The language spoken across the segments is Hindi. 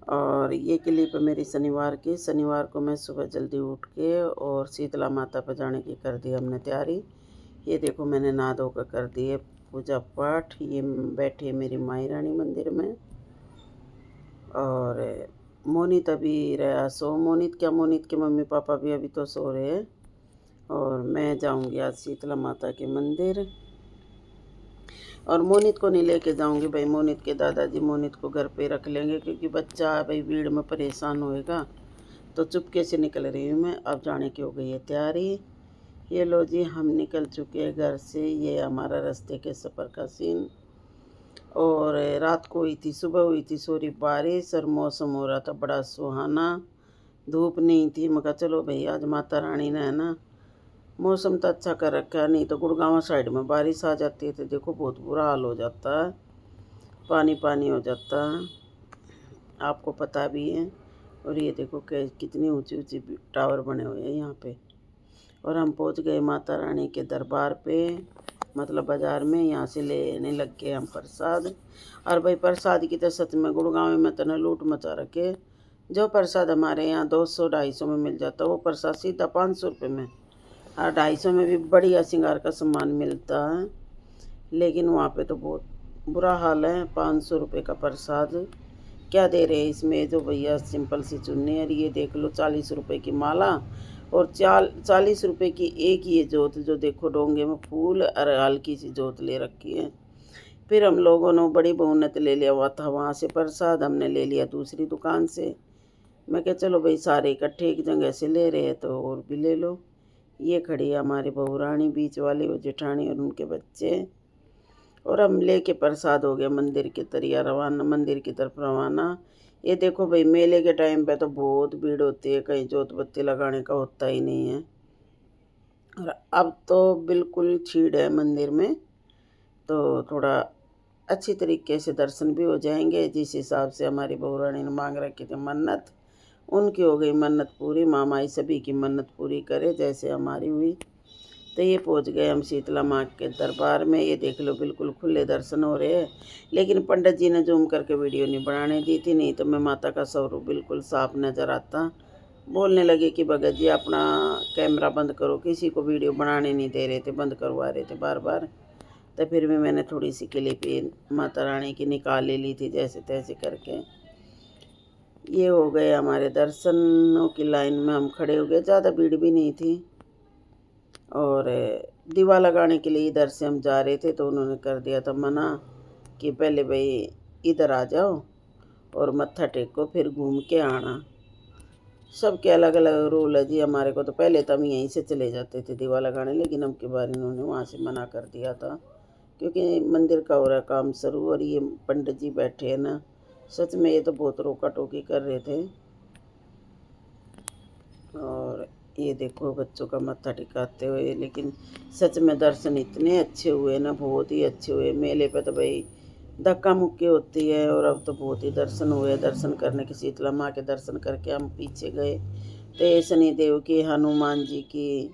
और ये क्लिप है मेरी शनिवार की। शनिवार को मैं सुबह जल्दी उठ के और शीतला माता पर जाने की कर दी हमने तैयारी। ये देखो मैंने नहा धो कर दी है पूजा पाठ। ये बैठी है मेरी माई रानी मंदिर में। और मोनित अभी रहा सो। मोनित क्या, मोनित के मम्मी पापा भी अभी तो सो रहे हैं। और मैं जाऊंगी आज शीतला माता के मंदिर। और मोनित को नहीं लेके जाऊंगी भाई, मोनित के दादाजी मोनित को घर पे रख लेंगे, क्योंकि बच्चा भाई भीड़ में परेशान होएगा। तो चुपके से निकल रही हूँ मैं। अब जाने की हो गई है तैयारी। ये लो जी, हम निकल चुके हैं घर से। ये हमारा रास्ते के सफ़र का सीन। और रात को हुई थी, सुबह हुई थी सॉरी बारिश, और मौसम हो रहा था बड़ा सुहाना। धूप नहीं थी। मैं कहा चलो भाई आज माता रानी ने है ना मौसम तो अच्छा कर रखा है, नहीं तो गुड़गांव साइड में बारिश आ जाती है तो देखो बहुत बुरा हाल हो जाता है, पानी पानी हो जाता है, आपको पता भी है। और ये देखो कितनी ऊंची ऊंची टावर बने हुए हैं यहाँ पे। और हम पहुँच गए माता रानी के दरबार पे, मतलब बाज़ार में। यहाँ से लेने लग गए हम प्रसाद। और भाई प्रसाद की तो सच में गुड़गांव में तो न लूट मचा रखे। जो प्रसाद हमारे यहाँ 200-250 में मिल जाता है, वो प्रसाद सीधा 500 रुपये में। और 250 में भी बढ़िया श्रृंगार का सामान मिलता है। लेकिन वहाँ पे तो बहुत बुरा हाल है। 500 रुपये का प्रसाद क्या दे रहे हैं इसमें, जो भैया सिंपल सी चुन्नी। और ये देख लो 40 रुपये की माला, और 40 रुपये की एक ये जोत, जो देखो डोंगे में फूल और हल्की सी जोत ले रखी है। फिर हम लोगों ने बड़ी बहू ने तो ले लिया हुआ था वहाँ से प्रसाद, हमने ले लिया दूसरी दुकान से। मैं क्या चलो भाई सारे इकट्ठे एक जगह से ले रहे हैं तो और भी ले लो। ये खड़ी है हमारी बहू रानी, बीच वाली वो जेठानी और उनके बच्चे। और हम लेके प्रसाद हो गया मंदिर की तरिया रवाना, मंदिर की तरफ रवाना। ये देखो भाई मेले के टाइम पे तो बहुत भीड़ होती है, कहीं जोत बत्ती लगाने का होता ही नहीं है। और अब तो बिल्कुल छीड़ है मंदिर में, तो थोड़ा अच्छी तरीके से दर्शन भी हो जाएंगे। जिस हिसाब से हमारी बहू रानी ने मांग रखी थी मन्नत, उनकी हो गई मन्नत पूरी। मामाई सभी की मन्नत पूरी करे जैसे हमारी हुई। तो ये पहुंच गए हम शीतला माँ के दरबार में। ये देख लो बिल्कुल खुले दर्शन हो रहे हैं। लेकिन पंडित जी ने जूम करके वीडियो नहीं बनाने दी थी, नहीं तो मैं माता का स्वरूप बिल्कुल साफ नज़र आता। बोलने लगे कि भगत जी अपना कैमरा बंद करो, किसी को वीडियो बनाने नहीं दे रहे थे, बंद करवा रहे थे बार बार। तो फिर भी मैंने थोड़ी सी क्लिप माता रानी की निकाल ली थी जैसे तैसे करके। ये हो गए हमारे दर्शनों की लाइन में हम खड़े हो गए, ज़्यादा भीड़ भी नहीं थी। और दीवा लगाने के लिए इधर से हम जा रहे थे तो उन्होंने कर दिया था मना कि पहले भाई इधर आ जाओ और मत्था टेको फिर घूम के आना। सबके अलग अलग रूल है जी। हमारे को तो पहले तो हम यहीं से चले जाते थे दीवा लगाने, लेकिन अब की बार इन्होंने वहाँ से मना कर दिया था, क्योंकि मंदिर का हो रहा काम शुरू। और ये पंडित जी बैठे हैं ना, सच में ये तो बहुत रोका टोकी कर रहे थे। और ये देखो बच्चों का मत्था टिकाते हुए, लेकिन सच में दर्शन इतने अच्छे हुए ना, बहुत ही अच्छे हुए। मेले पे तो भाई धक्का मुक्की होती है, और अब तो बहुत ही दर्शन हुए। दर्शन करने के शीतला माँ के दर्शन करके हम पीछे गए तो ये शनिदेव की, हनुमान जी की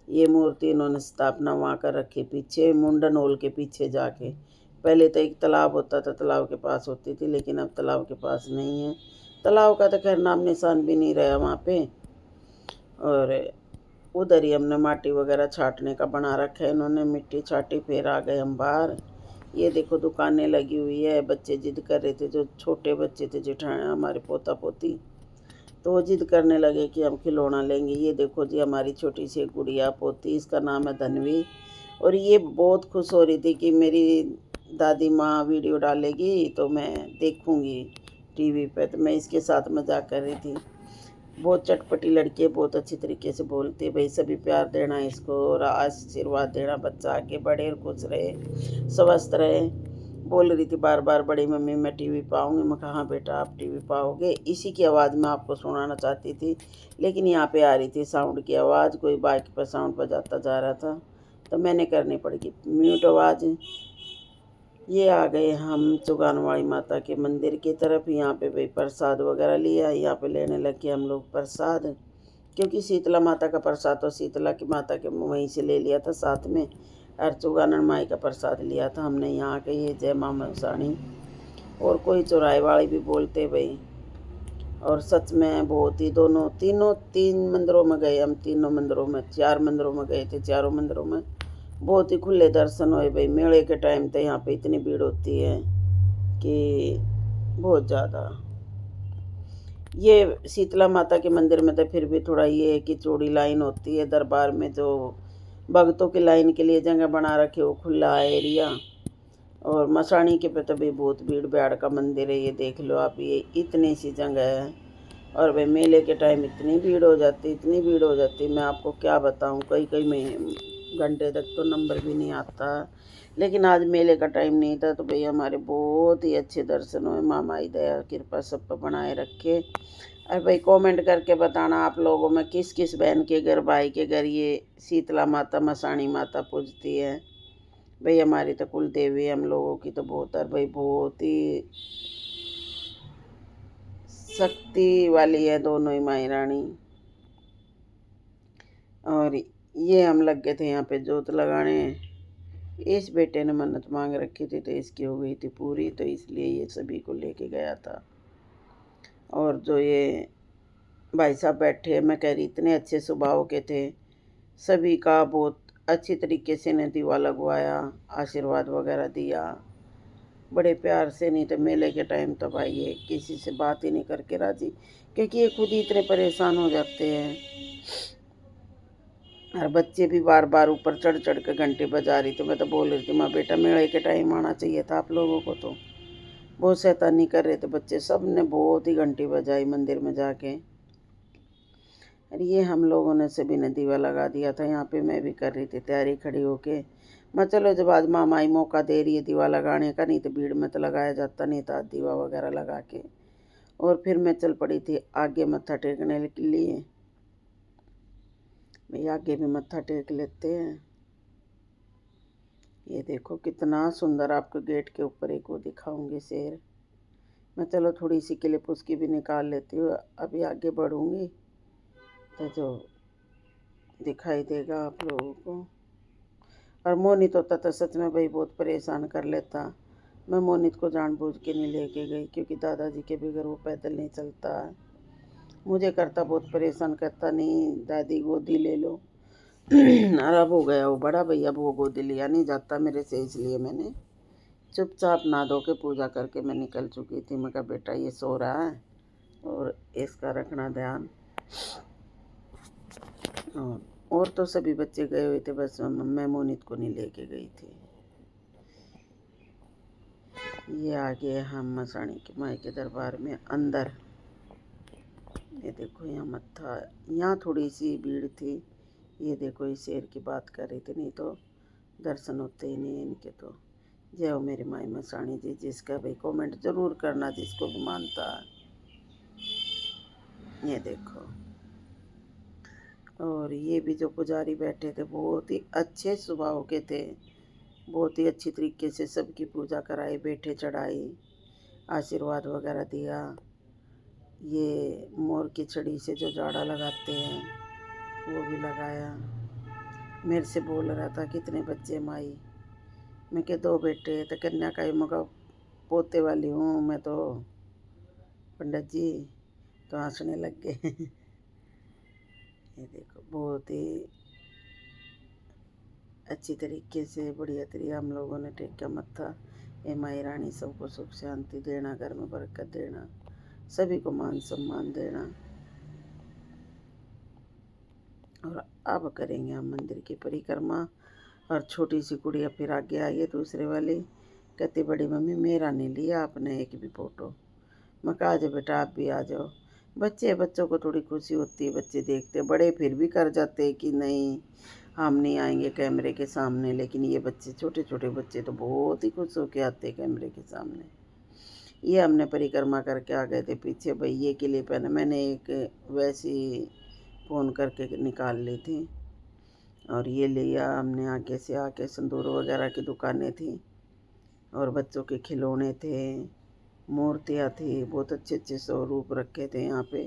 ये मूर्ति इन्होंने स्थापना वहाँ कर रखी पीछे मुंडन हॉल के पीछे जाके। पहले तो एक तालाब होता था, तालाब के पास होती थी, लेकिन अब तालाब के पास नहीं है। तालाब का तो खैर नाम निशान भी नहीं रहा वहाँ पे। और उधर ही हमने माटी वगैरह छाटने का बना रखा है इन्होंने, मिट्टी छाटी। फिर आ गए हम बाहर। ये देखो दुकानें लगी हुई है। बच्चे जिद कर रहे थे, जो छोटे बच्चे थे जेठानी हमारे पोता पोती, तो वो जिद करने लगे कि हम खिलौना लेंगे। ये देखो जी हमारी छोटी सी गुड़िया पोती, इसका नाम है धनवी। और ये बहुत खुश हो रही थी कि मेरी दादी माँ वीडियो डालेगी तो मैं देखूँगी टीवी पे, तो मैं इसके साथ मजाक कर रही थी। बहुत चटपटी लड़की है, बहुत अच्छी तरीके से बोलती है। भाई सभी प्यार देना इसको और आशीर्वाद देना, बच्चा आगे बढ़े और खुश रहे, स्वस्थ रहे। बोल रही थी बार बार बड़ी मम्मी मैं टीवी पाऊँगी। मैं कहा हाँ बेटा आप टीवी पाओगे। इसी की आवाज़ मैं आपको सुनाना चाहती थी, लेकिन यहाँ पे आ रही थी साउंड की आवाज़, कोई बाइक पर साउंड बजाता जा रहा था, तो मैंने करनी पड़ेगी म्यूट आवाज़। ये आ गए हम चुगानवाड़ी माता के मंदिर की तरफ। यहाँ पे भाई प्रसाद वगैरह लिया, यहाँ पे लेने लगे हम लोग प्रसाद, क्योंकि शीतला माता का प्रसाद तो शीतला की माता के वहीं से ले लिया था साथ में। और चुगानन माई का प्रसाद लिया था हमने यहाँ के, ये जय माँ मनसाणी। और कोई चौराहे वाले भी बोलते भाई और सच में बहुत ही दोनों तीनों 3 मंदिरों में गए हम, तीनों मंदिरों में 4 मंदिरों में गए थे, चारों मंदिरों में बहुत ही खुले दर्शन हुए भाई। मेले के टाइम तो यहाँ पे इतनी भीड़ होती है कि बहुत ज़्यादा। ये शीतला माता के मंदिर में तो फिर भी थोड़ा ये है कि चौड़ी लाइन होती है। दरबार में जो भक्तों की लाइन के लिए जगह बना रखे वो खुला एरिया। और मसाणी के पे तो भी बहुत भीड़ भाड़ का मंदिर है, ये देख लो आप, ये इतनी सी जगह है। और भाई मेले के टाइम इतनी भीड़ हो जाती, इतनी भीड़ हो जाती, मैं आपको क्या बताऊं, कई कई में घंटे तक तो नंबर भी नहीं आता। लेकिन आज मेले का टाइम नहीं था तो भाई हमारे बहुत ही अच्छे दर्शन हुए। माँ माई दया कृपा सब पर बनाए रखे। और भाई कमेंट करके बताना आप लोगों में किस किस बहन के घर, भाई के घर ये शीतला माता मसाणी माता पूजती है। भाई हमारी तो कुल देवी हम लोगों की तो बहुत, और भाई बहुत ही शक्ति वाली है दोनों ही माई रानी। और ये हम लग गए थे यहाँ पे जोत लगाने। इस बेटे ने मन्नत मांग रखी थी तो इसकी हो गई थी पूरी, तो इसलिए ये सभी को लेके गया था। और जो ये भाई साहब बैठे, मैं कह रही इतने अच्छे स्वभाव के थे, सभी का बहुत अच्छी तरीके से ने दीवा लगवाया, आशीर्वाद वगैरह दिया बड़े प्यार से। नहीं तो मेले के टाइम तो भाई ये किसी से बात ही नहीं करके राजी, क्योंकि ये खुद ही इतने परेशान हो जाते हैं। और बच्चे भी बार बार ऊपर चढ़ चढ़ के घंटे बजा रही थी। मैं तो बोल रही थी माँ बेटा मेले के टाइम आना चाहिए था आप लोगों को, तो बहुत शैतानी कर रहे थे बच्चे, सब ने बहुत ही घंटी बजाई मंदिर में जाके। और ये हम लोगों ने सभी ने दीवा लगा दिया था यहाँ पे। मैं भी कर रही थी तैयारी खड़ी होके। मैं चलो जब आज माँ माई मौका दे रही है दीवा लगाने का, नहीं तो भीड़ में तो लगाया जाता नहीं था दीवा वगैरह लगा के। और फिर मैं चल पड़ी थी आगे मत्था टेकने के लिए। भाई आगे भी मत्था टेक लेते हैं। ये देखो कितना सुंदर, आपको गेट के ऊपर एक वो दिखाऊंगी शेर। मैं चलो थोड़ी सी क्लिप उसकी भी निकाल लेती हूँ, अभी आगे बढ़ूंगी तो जो दिखाई देगा आप लोगों को। और मोनित होता तो सच में भाई बहुत परेशान कर लेता। मैं मोनित को जानबूझ के नहीं लेके गई, क्योंकि दादाजी के बगैर वो पैदल नहीं चलता है। मुझे करता बहुत परेशान, करता नहीं दादी गोदी ले लो। और अब हो गया वो बड़ा भैया, अब वो गोदी लिया नहीं जाता मेरे से, इसलिए मैंने चुपचाप नहा धो के पूजा करके मैं निकल चुकी थी। मैं कहा बेटा ये सो रहा है और इसका रखना ध्यान। और तो सभी बच्चे गए हुए थे, बस मैं मोनित को नहीं लेके गई थी। ये आ गए हम मसाणी के माई के दरबार में अंदर। ये देखो यहाँ मत्था, यहाँ थोड़ी सी भीड़ थी। ये देखो इस शेर की बात कर रही थी, नहीं तो दर्शन होते ही नहीं इनके तो। जय हो मेरी माई मसाणी जी। जिसका भाई कमेंट जरूर करना जिसको भी मानता है। ये देखो, और ये भी जो पुजारी बैठे थे बहुत ही अच्छे स्वभाव के थे, बहुत ही अच्छी तरीके से सबकी पूजा कराई, बैठे चढ़ाई, आशीर्वाद वगैरह दिया। ये मोर की छड़ी से जो जाड़ा लगाते हैं वो भी लगाया। मेरे से बोल रहा था कितने बच्चे माई, मैं के 2 बेटे, तो कन्या का ही मगा पोते वाली हूँ मैं तो पंडित जी, तो हंसने लग गए। ये देखो बहुत ही अच्छी तरीके से बढ़िया तरीके हम लोगों ने टेका मत्था। हे माई रानी सबको सुख शांति देना, घर में बरकत देना, सभी को मान सम्मान देना। और अब करेंगे हम मंदिर की परिक्रमा। और छोटी सी गुड़िया फिर आगे आई है दूसरे वाली, कहती बड़ी मम्मी मेरा नहीं लिया आपने एक भी फ़ोटो। मैं कहा जो बेटा आप भी आ जाओ। बच्चों को थोड़ी खुशी होती है, बच्चे देखते, बड़े फिर भी कर जाते हैं कि नहीं हम नहीं आएंगे कैमरे के सामने। लेकिन ये बच्चे छोटे छोटे बच्चे तो बहुत ही खुश होके आते हैं कैमरे के सामने। ये हमने परिक्रमा करके आ गए थे पीछे भैये के लिए पहने, मैंने एक वैसी फ़ोन करके निकाल ली थी। और ये लिया हमने आगे से आके, संदूर वगैरह की दुकानें थी और बच्चों के खिलौने थे, मूर्तियाँ थी, बहुत अच्छे अच्छे स्वरूप रखे थे यहाँ पे।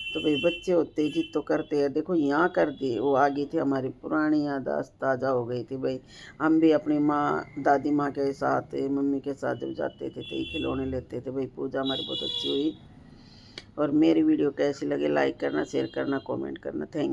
तो भाई बच्चे होते ही जिद तो करते हैं। देखो यहाँ कर दी, वो आ गई थी हमारी पुरानी याददाश्त ताज़ा हो गई थी भाई। हम भी अपनी माँ दादी माँ के साथ मम्मी के साथ जब जाते थे तो ये खिलौने लेते थे भाई। पूजा हमारी बहुत अच्छी हुई। और मेरी वीडियो कैसी लगे लाइक करना, शेयर करना, कमेंट करना। थैंक